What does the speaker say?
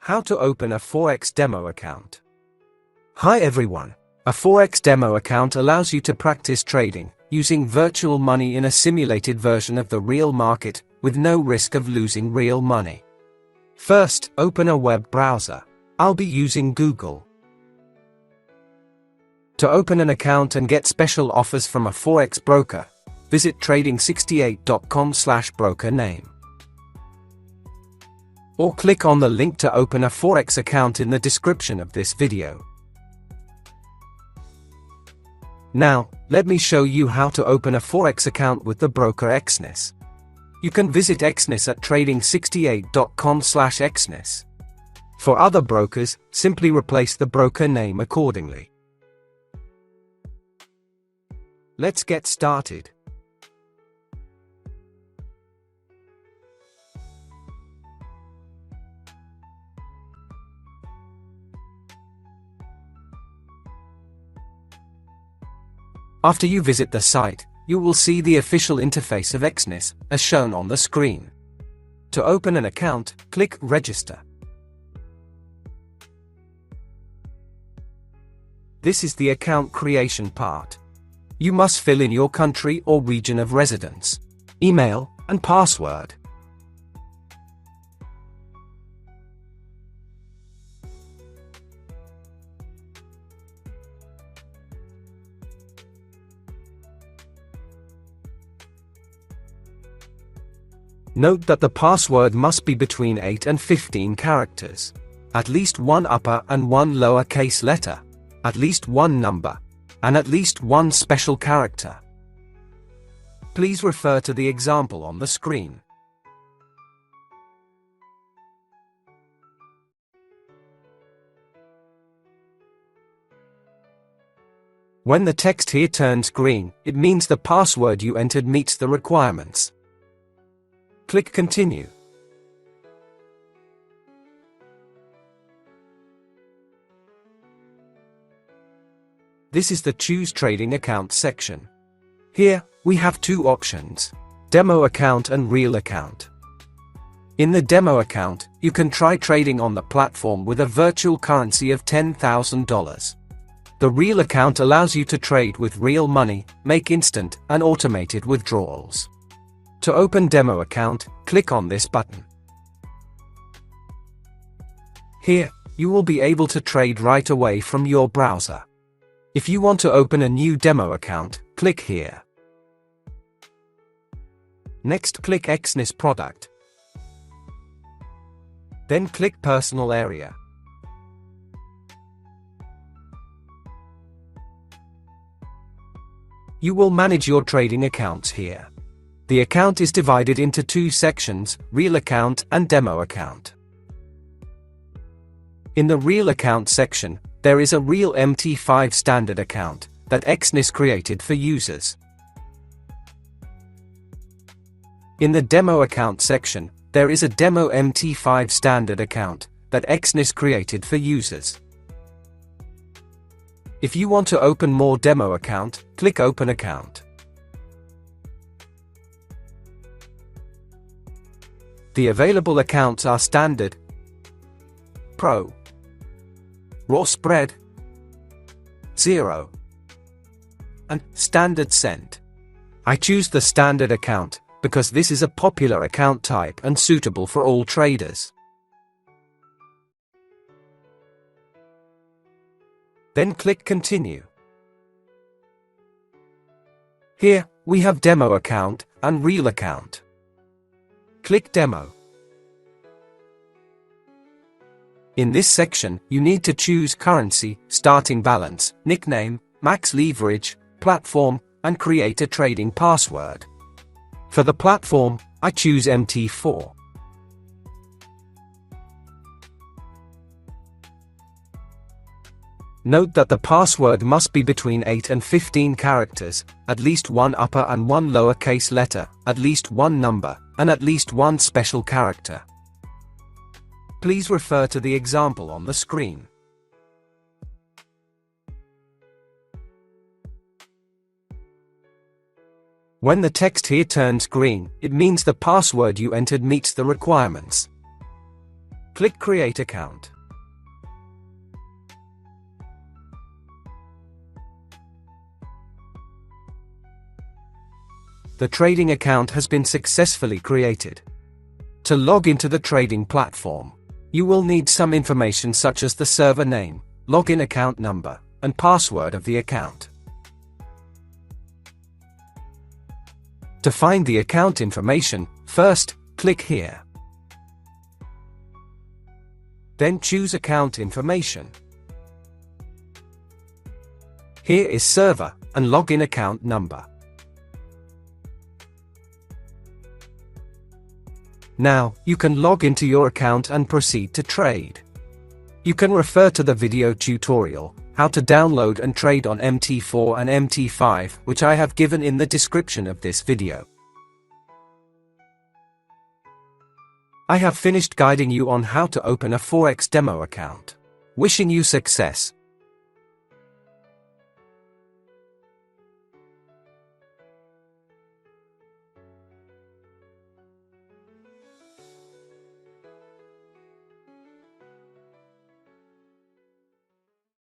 How to open a Forex demo account. Hi everyone. A Forex demo account allows you to practice trading, using virtual money in a simulated version of the real market, with no risk of losing real money. First, open a web browser. I'll be using Google. To open an account and get special offers from a Forex broker, visit trading68.com/broker name. Or click on the link to open a Forex account in the description of this video. Now, let me show you how to open a Forex account with the broker Exness. You can visit Exness at trading68.com/Exness. For other brokers, simply replace the broker name accordingly. Let's get started. After you visit the site, you will see the official interface of Exness, as shown on the screen. To open an account, click Register. This is the account creation part. You must fill in your country or region of residence, email, and password. Note that the password must be between 8 and 15 characters. At least one upper and one lower case letter. At least one number. And at least one special character. Please refer to the example on the screen. When the text here turns green, it means the password you entered meets the requirements. Click Continue. This is the Choose Trading Account section. Here, we have two options: Demo Account and Real Account. In the Demo Account, you can try trading on the platform with a virtual currency of $10,000. The Real Account allows you to trade with real money, make instant and automated withdrawals. To open Demo Account, click on this button. Here, you will be able to trade right away from your browser. If you want to open a new demo account, click here. Next, click Exness Product. Then click Personal Area. You will manage your trading accounts here. The account is divided into two sections, Real Account and Demo Account. In the Real Account section, there is a Real MT5 standard account that Exness created for users. In the Demo Account section, there is a Demo MT5 standard account that Exness created for users. If you want to open more demo account, click Open Account. The available accounts are Standard, Pro, Raw Spread, Zero, and Standard Cent. I choose the Standard account because this is a popular account type and suitable for all traders. Then click Continue. Here, we have Demo Account and Real Account. Click Demo. In this section, you need to choose currency, starting balance, nickname, max leverage, platform, and create a trading password. For the platform, I choose MT4. Note that the password must be between 8 and 15 characters, at least one upper and one lower case letter, at least one number, and at least one special character. Please refer to the example on the screen. When the text here turns green, it means the password you entered meets the requirements. Click Create Account. The trading account has been successfully created. To log into the trading platform, you will need some information such as the server name, login account number, and password of the account. To find the account information, first, click here. Then choose Account Information. Here is server and login account number. Now, you can log into your account and proceed to trade. You can refer to the video tutorial, how to download and trade on MT4 and MT5, which I have given in the description of this video. I have finished guiding you on how to open a Forex demo account. Wishing you success.